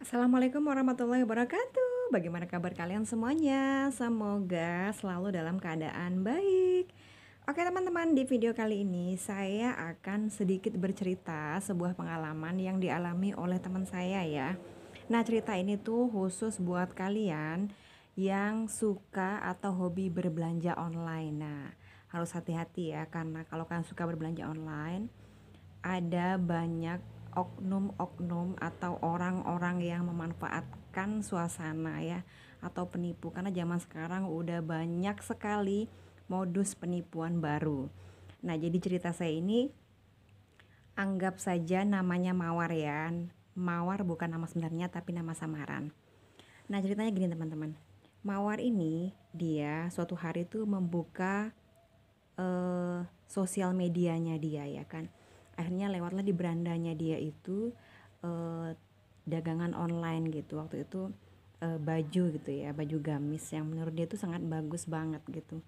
Assalamualaikum warahmatullahi wabarakatuh. Bagaimana kabar kalian semuanya? Semoga selalu dalam keadaan baik. Oke teman-teman, di video kali ini saya akan sedikit bercerita sebuah pengalaman yang dialami oleh teman saya ya. Nah, cerita ini tuh khusus buat kalian yang suka atau hobi berbelanja online. Nah, harus hati-hati ya, karena kalau kalian suka berbelanja online, ada banyak oknum-oknum atau orang-orang yang memanfaatkan suasana ya, atau penipu, karena zaman sekarang udah banyak sekali modus penipuan baru. Nah, jadi cerita saya ini anggap saja namanya Mawar ya. Mawar bukan nama sebenarnya tapi nama samaran. Nah, ceritanya gini teman-teman. Mawar ini dia suatu hari tuh membuka sosial medianya dia ya kan. Akhirnya lewatlah di berandanya dia itu eh, dagangan online gitu. Waktu itu baju gitu ya, baju gamis yang menurut dia itu sangat bagus banget gitu.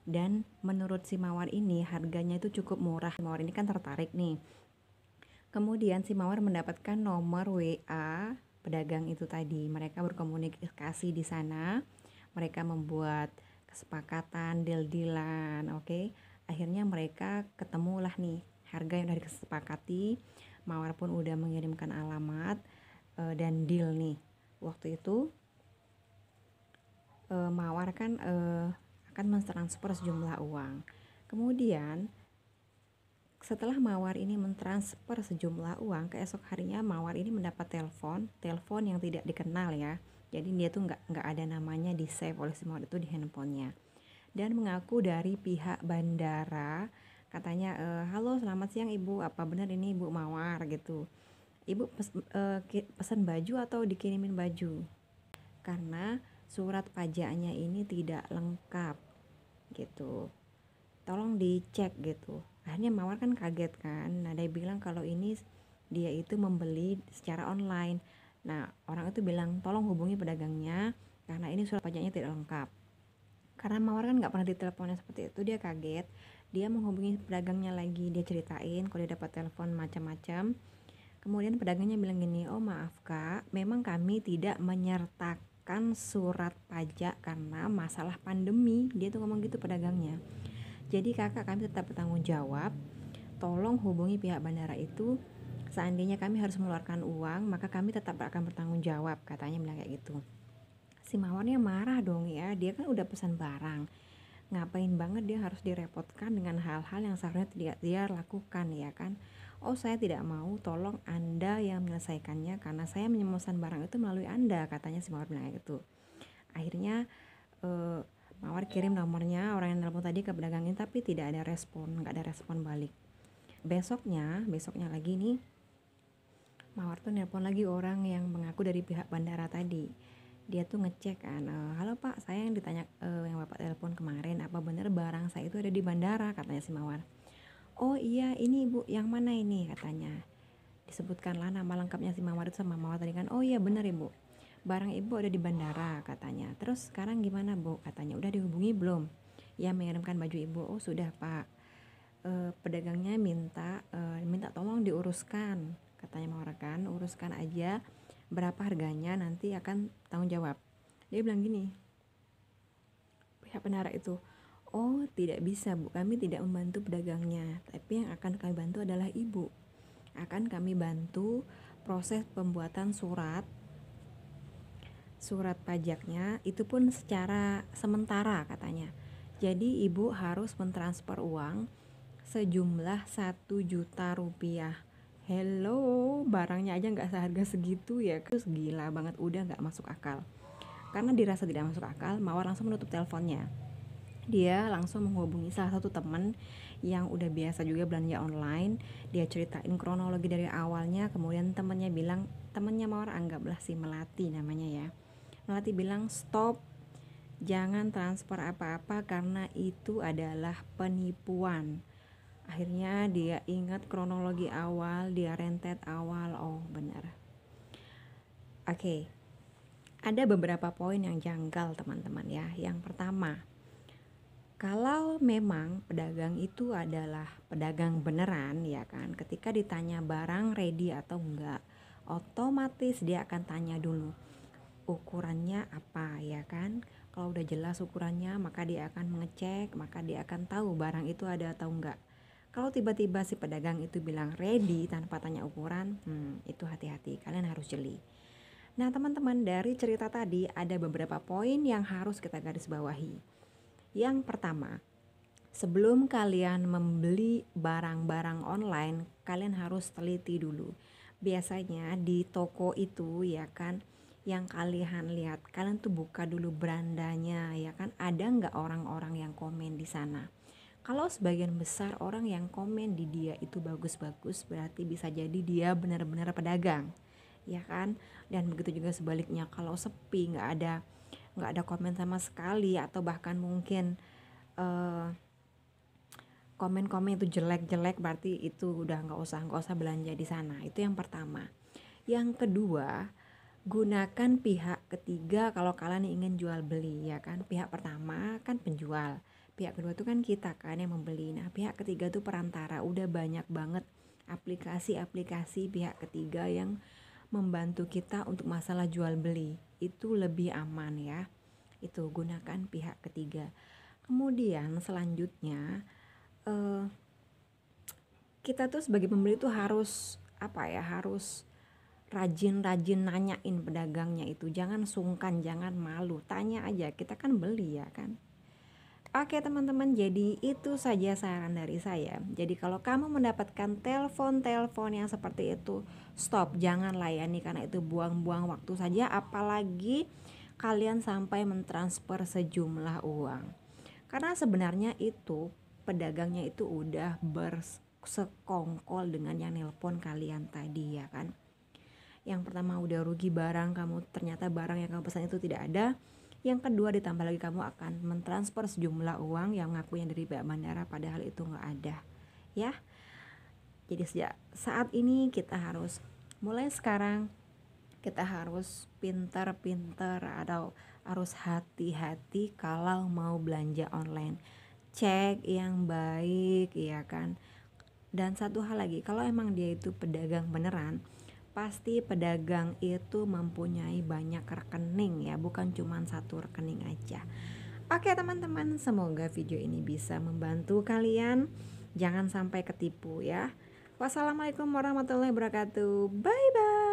Dan menurut si Mawar ini harganya itu cukup murah. Mawar ini kan tertarik nih. Kemudian si Mawar mendapatkan nomor WA pedagang itu tadi. Mereka berkomunikasi di sana. Mereka membuat kesepakatan, deal-dealan, oke. Akhirnya mereka ketemulah nih harga yang udah disepakati. Mawar pun udah mengirimkan alamat dan deal nih. Waktu itu Mawar kan akan mentransfer sejumlah uang. Kemudian setelah Mawar ini mentransfer sejumlah uang, keesok harinya Mawar ini mendapat telepon yang tidak dikenal ya. Jadi dia tuh nggak ada namanya di save oleh si Mawar itu di handphonenya. Dan mengaku dari pihak bandara, katanya halo selamat siang ibu, apa benar ini ibu Mawar gitu. Ibu pesan baju atau dikirimin baju? Karena surat pajaknya ini tidak lengkap gitu, tolong dicek gitu. Akhirnya Mawar kan kaget kan. Nah, dia bilang kalau ini dia itu membeli secara online. Nah, orang itu bilang tolong hubungi pedagangnya karena ini surat pajaknya tidak lengkap. Karena Mawar kan nggak pernah diteleponnya seperti itu, dia kaget. Dia menghubungi pedagangnya lagi, dia ceritain kalau dia dapat telepon macam-macam. Kemudian pedagangnya bilang gini, oh maaf kak, memang kami tidak menyertakan surat pajak karena masalah pandemi. Dia tuh ngomong gitu pedagangnya. Jadi kakak, kami tetap bertanggung jawab. Tolong hubungi pihak bandara itu. Seandainya kami harus mengeluarkan uang, maka kami tetap akan bertanggung jawab, katanya bilang kayak gitu. Si Mawarnya marah dong ya, dia kan udah pesan barang. Ngapain banget dia harus direpotkan dengan hal-hal yang seharusnya tidak dia lakukan ya kan. Oh saya tidak mau, tolong anda yang menyelesaikannya karena saya memesan barang itu melalui anda, katanya si Mawar bilang kayak gitu. Akhirnya eh, Mawar kirim nomornya orang yang telepon tadi ke pedagang ini, tapi tidak ada respon, nggak ada respon balik. Besoknya lagi nih, Mawar tuh nelpon lagi orang yang mengaku dari pihak bandara tadi. Dia tuh ngecek kan, halo pak, saya yang ditanya yang bapak telepon kemarin, apa bener barang saya itu ada di bandara, katanya si Mawar. Oh iya, ini ibu yang mana ini, katanya. Disebutkanlah nama lengkapnya si Mawar itu sama Mawar tadi kan. Oh iya bener ibu, barang ibu ada di bandara, katanya. Terus sekarang gimana bu, katanya. Udah dihubungi belum ya mengirimkan baju ibu? Oh sudah pak. Pedagangnya minta tolong diuruskan, katanya Mawar kan. Uruskan aja berapa harganya, nanti akan tanggung jawab. Dia bilang gini, pihak bandara itu, oh tidak bisa bu, kami tidak membantu pedagangnya, tapi yang akan kami bantu adalah ibu. Akan kami bantu proses pembuatan surat pajaknya, itu pun secara sementara, katanya. Jadi ibu harus mentransfer uang sejumlah 1 juta rupiah. Hello, barangnya aja nggak seharga segitu ya. Terus gila banget, udah nggak masuk akal. Karena dirasa tidak masuk akal, Mawar langsung menutup teleponnya. Dia langsung menghubungi salah satu teman yang udah biasa juga belanja online. Dia ceritain kronologi dari awalnya. Kemudian temannya bilang, temannya Mawar anggaplah si Melati namanya ya. Melati bilang stop, jangan transfer apa-apa karena itu adalah penipuan. Akhirnya dia ingat kronologi awal, dia rentet awal. Oh benar. Oke, ada beberapa poin yang janggal teman-teman ya. Yang pertama, kalau memang pedagang itu adalah pedagang beneran ya kan, ketika ditanya barang ready atau enggak, otomatis dia akan tanya dulu ukurannya apa, ya kan. Kalau udah jelas ukurannya, maka dia akan mengecek, maka dia akan tahu barang itu ada atau enggak. Kalau tiba-tiba si pedagang itu bilang ready tanpa tanya ukuran, itu hati-hati, kalian harus jeli. Nah teman-teman, dari cerita tadi ada beberapa poin yang harus kita garis bawahi. Yang pertama, sebelum kalian membeli barang-barang online, kalian harus teliti dulu. Biasanya di toko itu, ya kan, yang kalian lihat, kalian tuh buka dulu berandanya, ya kan, ada nggak orang-orang yang komen di sana. Kalau sebagian besar orang yang komen di dia itu bagus-bagus, berarti bisa jadi dia benar-benar pedagang, ya kan. Dan begitu juga sebaliknya, kalau sepi, nggak ada komen sama sekali, atau bahkan mungkin komen-komen itu jelek-jelek, berarti itu udah nggak usah belanja di sana. Itu yang pertama. Yang kedua, gunakan pihak ketiga kalau kalian ingin jual beli, ya kan. Pihak pertama kan penjual, pihak kedua itu kan kita kan yang membeli. Nah pihak ketiga itu perantara. Udah banyak banget aplikasi-aplikasi pihak ketiga yang membantu kita untuk masalah jual beli. Itu lebih aman ya. Itu gunakan pihak ketiga. Kemudian selanjutnya, kita tuh sebagai pembeli tuh harus harus rajin-rajin nanyain pedagangnya itu. Jangan sungkan, jangan malu, tanya aja, kita kan beli, ya kan. Oke teman-teman, jadi itu saja saran dari saya. Jadi kalau kamu mendapatkan telepon yang seperti itu, stop, jangan layani, karena itu buang-buang waktu saja. Apalagi kalian sampai mentransfer sejumlah uang, karena sebenarnya itu pedagangnya itu udah bersekongkol dengan yang nelpon kalian tadi, ya kan. Yang pertama udah rugi barang kamu, ternyata barang yang kamu pesan itu tidak ada. Yang kedua ditambah lagi kamu akan mentransfer sejumlah uang yang mengakunya dari pihak bandara, padahal itu nggak ada, ya. Jadi sejak saat ini kita harus mulai sekarang, kita harus pintar-pintar atau harus hati-hati kalau mau belanja online. Cek yang baik, ya kan. Dan satu hal lagi, kalau emang dia itu pedagang beneran, pasti pedagang itu mempunyai banyak rekening ya, bukan cuma satu rekening aja. Oke teman-teman, semoga video ini bisa membantu kalian. Jangan sampai ketipu ya. Wassalamualaikum warahmatullahi wabarakatuh. Bye bye.